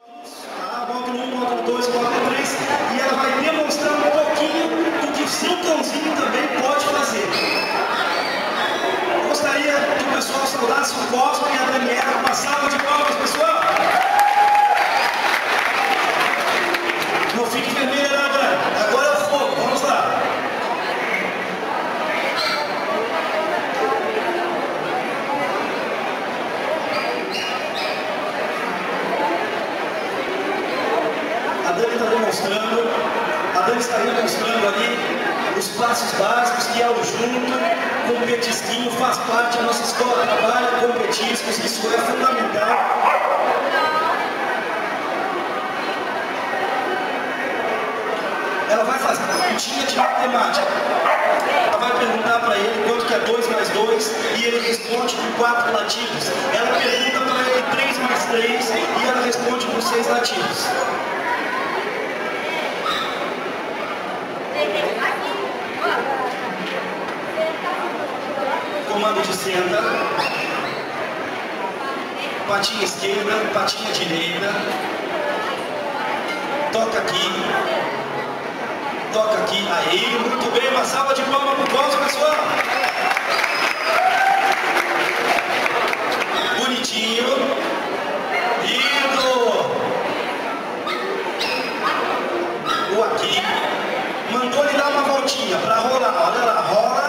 Tá? Módulo 1, módulo 2, módulo 3, e ela vai demonstrar um pouquinho do que o seu cãozinho também pode fazer. Eu gostaria que o pessoal saudasse o Cosmo e a Daniela. Uma salva de palmas, pessoal! Não fique vermelha, né, Dani? Agora é o fogo, vamos lá! A Dani está demonstrando ali os passos básicos, que é o junto com o petisquinho, faz parte da nossa escola, trabalha com petiscos, isso é fundamental. Ela vai fazer uma continha de matemática. Ela vai perguntar para ele quanto que é 2 mais 2 e ele responde com 4 lativos. Ela pergunta para ele 3 mais 3 e ela responde com 6 lativos. Comando de senta, patinha esquerda, patinha direita, toca aqui, aí, muito bem, uma salva de palmas pro Cosmo, pessoal! Bonitinho, lindo! O aqui, mandou ele dar uma voltinha para rolar, olha lá, rola.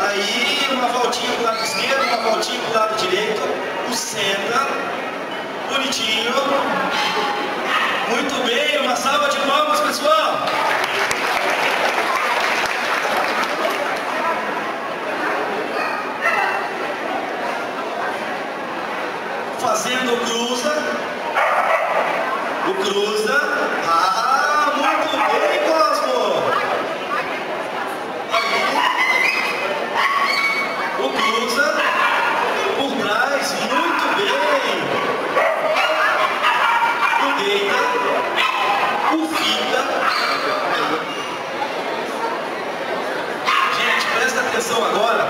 Aí, uma voltinha para o lado esquerdo, uma voltinha para o lado direito, o senta, bonitinho, muito bem, uma salva de palmas, pessoal! Fazendo o cruza, muito bem, Cosmo! O cruza por trás, muito bem. O deita, o fica. Gente, presta atenção agora.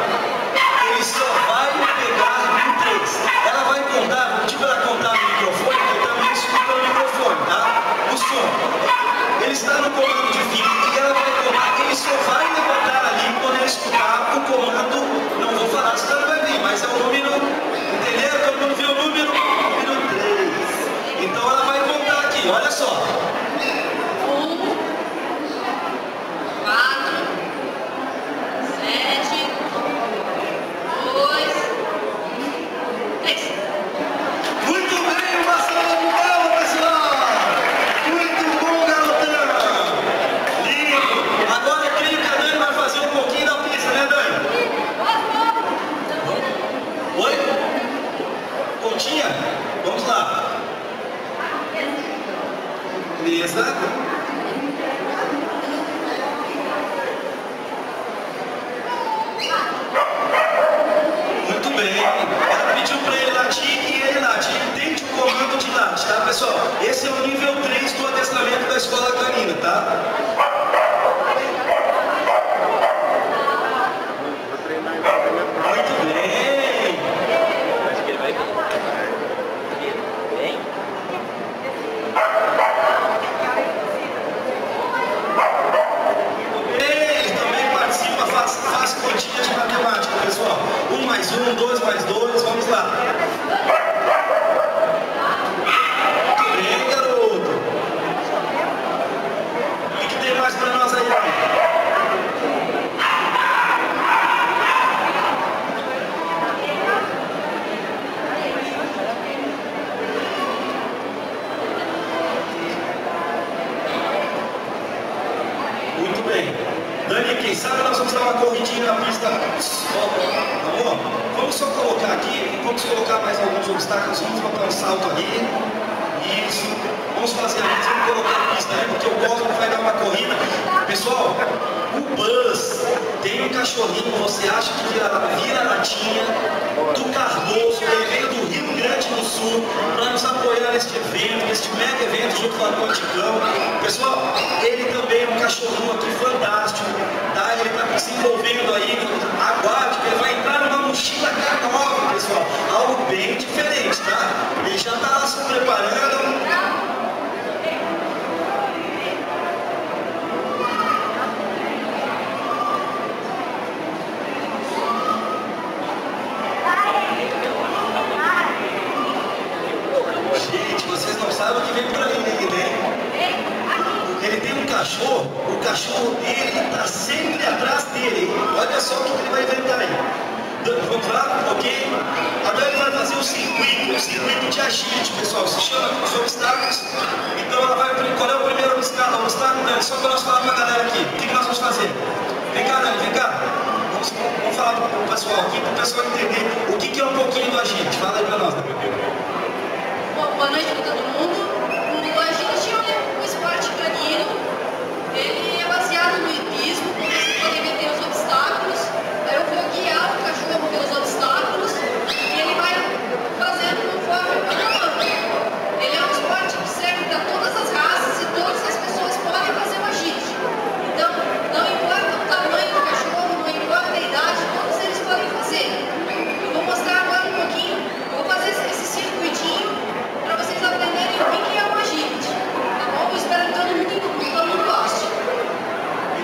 Ele só vai pegar no 3. Ela vai contar, vou pedir para ela contar no microfone, porque também escuta no microfone, tá? O som. Ele está no comando de fica e ela vai contar. Ele só vai levantar ali quando ele escutar o comando. Não vou falar, senão não vai vir, mas é o número, entenderam? Todo mundo viu o número 3. Então ela vai contar aqui, olha só. 1, 4, 7, 2, 3. Muito bem, uma salva de palmas, pessoal! Muito bom, garotão! Lindo! Agora eu creio que a Dani vai fazer um pouquinho da pista, né, Dani? Oi? Continha? Vamos lá. Beleza? Muito bem. Ela pediu para ele latir e ele late. Ele entende o comando de late, tá, pessoal? Esse é o nível 3 do adestramento da escola canina, tá? Muito bem. Acho que ele vai vir. Vem. Ele também participa, faz continha de matemática, pessoal. 1 mais 1, 2 mais 2, vamos lá. Muito bem, garoto. O que tem mais para nós aí, amigo? Muito bem. Dani, quem sabe nós vamos dar uma corridinha na pista. Amor, vamos só colocar aqui, vamos colocar mais alguns obstáculos, vamos botar um salto ali. Isso. Vamos fazer ali, vamos colocar a pista ali, porque o Cosmo vai dar uma corrida. Pessoal, o Buzz tem um cachorrinho, você acha que vira latinha do Cardoso, ele veio do Rio Grande do Sul para nos apoiar neste evento, neste mega evento junto com a Anticão. Pessoal, ele também é um cachorrinho aqui fantástico, tá? Ele está se envolvendo aí, aguarde que ele vai entrar numa mochila K9, pessoal, algo bem diferente, tá? Ele já está lá se preparando. o cachorro dele está sempre atrás dele. Olha só o que ele vai inventar aí. Vamos lá? Ok? Agora ele vai fazer um circuito de agite, pessoal. Se chama os obstáculos. Então ela vai. Qual é o primeiro obstáculo? Dani, só para nós falar para a galera aqui. O que nós vamos fazer? Vem cá, Dani, vem cá. Vamos falar para o pessoal aqui, para o pessoal entender o que é um pouquinho do agite. Fala aí para nós. Boa noite para todo mundo. O agite é um esporte canino. Ele é baseado no hipismo, onde você pode meter os obstáculos. Eu vou guiar o cachorro pelos obstáculos e ele vai fazendo conforme eu mando. Ele é um esporte que serve para todas as raças e todas as pessoas podem fazer o agite. Então, não importa o tamanho do cachorro, não importa a idade, todos eles podem fazer. Eu vou mostrar agora um pouquinho, eu vou fazer esse circuitinho para vocês aprenderem o que é o agite. Tá bom? Eu espero que todo mundo goste.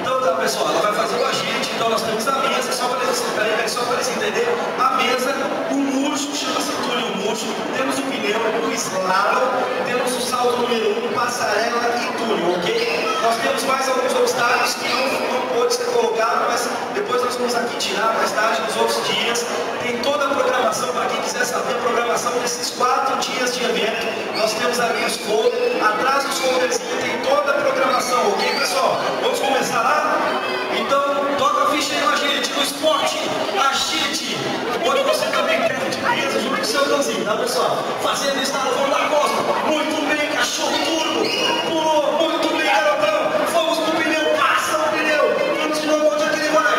Então tá, pessoal, ela vai fazer o agite. Então nós temos a mesa, só para eles entenderem, a mesa, o murcho, chama-se túnel murcho, temos o pneu, o slalom, temos o salto número 1, passarela e túnel, ok? Nós temos mais alguns obstáculos que não pode ser colocado, mas depois nós vamos aqui tirar mais tarde nos outros dias. Tem toda a programação, para quem quiser saber a programação desses 4 dias de evento. Nós temos ali os folders, atrás dos folderzinhos tem toda a programação, ok, pessoal? Vamos começar lá? Então, toca a ficha aí com a gente, no esporte, agite, onde você também tem de peso junto com o seu cãozinho, tá, pessoal? Fazendo estado, vamos dar costa, muito bem, cachorro turbo, pulou, muito bem, garotão, vamos pro pneu, passa o pneu, vamos de novo, onde é que ele vai?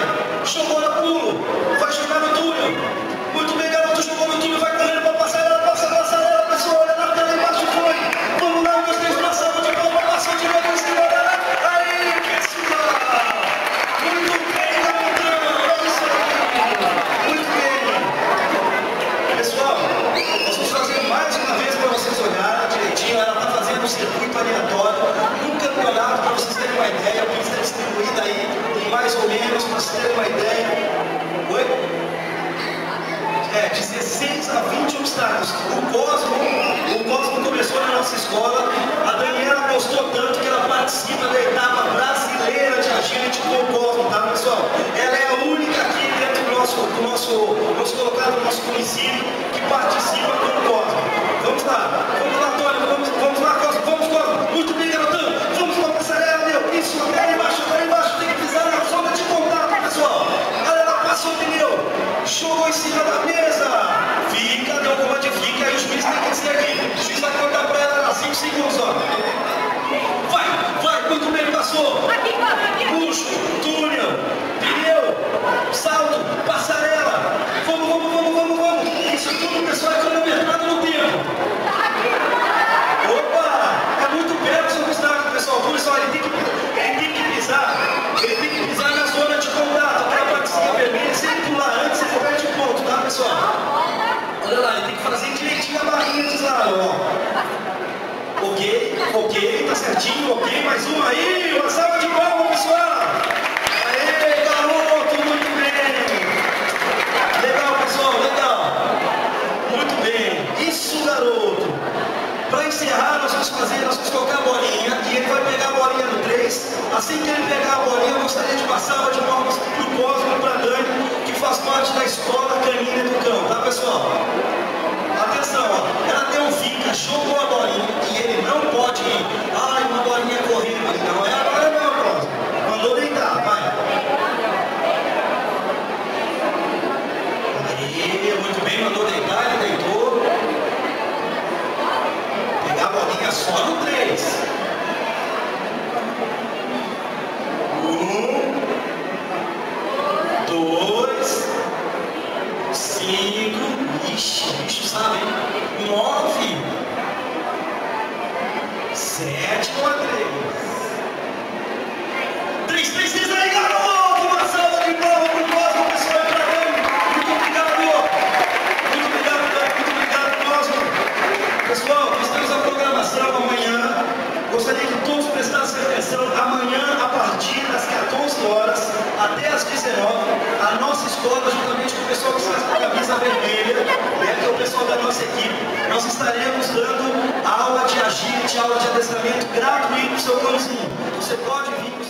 Jogou no pulo, vai jogar no túnel, muito bem, garoto, jogou no túnel, vai correndo pra passarela, pessoal, olha na tela embaixo, foi, vamos lá, 1, 2, 3, passando de novo, passou de novo, em cima dela, aí, pessoal! Muito bem, garotão! Muito bem! Pessoal, nós vamos fazer mais uma vez para vocês olharem direitinho. Ela está fazendo um circuito aleatório, um campeonato para vocês terem uma ideia. A pista é distribuída aí em mais ou menos, para vocês terem uma ideia. Oi? 16 a 20 obstáculos. O Cosmo começou na nossa escola. A Daniela gostou tanto que ela participa da etapa brasileira de agite com o Cosmo, tá, pessoal? Ela é a única aqui dentro do nosso colocado no nosso município que participa com o Cosmo. Vamos lá, Antônio, vamos lá, Cosmo, vamos, Cosmo. Muito bem, garotão. Vamos para a passarela, meu. Isso, até aí embaixo, tem que pisar na zona de contato, pessoal. Ela passou o pneu, jogou em cima da mesa. Fica, deu comando de fica, aí o juiz tem que descer aqui. O juiz vai contar para ela 5 segundos, ó. Vai, muito bem, passou. Puxo, túnel, pneu, salto, passarela. Vamos. Isso tudo, pessoal, é cronometrado no tempo. Opa, é muito perto o seu obstáculo, pessoal. Por isso, ele tem que pisar na zona de contato. Aquela plaquinha vermelha, se ele pular antes, ele perde o ponto, tá, pessoal? Olha lá, ele tem que fazer direitinho a barrinha de slalom, ó. Ok, tá certinho, ok, mais uma aí, uma salva de palmas, pessoal! Aê, garoto, muito bem! Legal, pessoal, legal! Muito bem, isso, garoto! Para encerrar, nós vamos colocar a bolinha e ele vai pegar a bolinha no 3. Assim que ele pegar a bolinha, eu gostaria de passar de palmas pro Cosmo e pra Dani, que faz parte da escola canina do cão, tá, pessoal? Atenção, ó, ela deu um fica, jogou a bolinha e ele não pode ir. Ai, uma bolinha correndo ali, não é agora não, Cosmo. Mandou deitar, vai. Aí, muito bem, mandou deitar, ele deitou. Pegar a bolinha só no 3. 1, 2, 5, ixi, bicho sabe, hein? 9, 7, 3, aí, garoto! Uma salva de palmas pro Cosmo, pessoal, e pra Dani. Muito obrigado, Cosmo. Pessoal, nós temos a programação amanhã. Gostaria que todos prestassem atenção. Amanhã, a partir das 14 horas até as 19, a nossa escola, juntamente com o pessoal que está com a camisa vermelha, que é o pessoal da nossa equipe, nós estaremos dando aula de agite, aula de adestramento gratuito para o seu cãozinho. Você pode vir com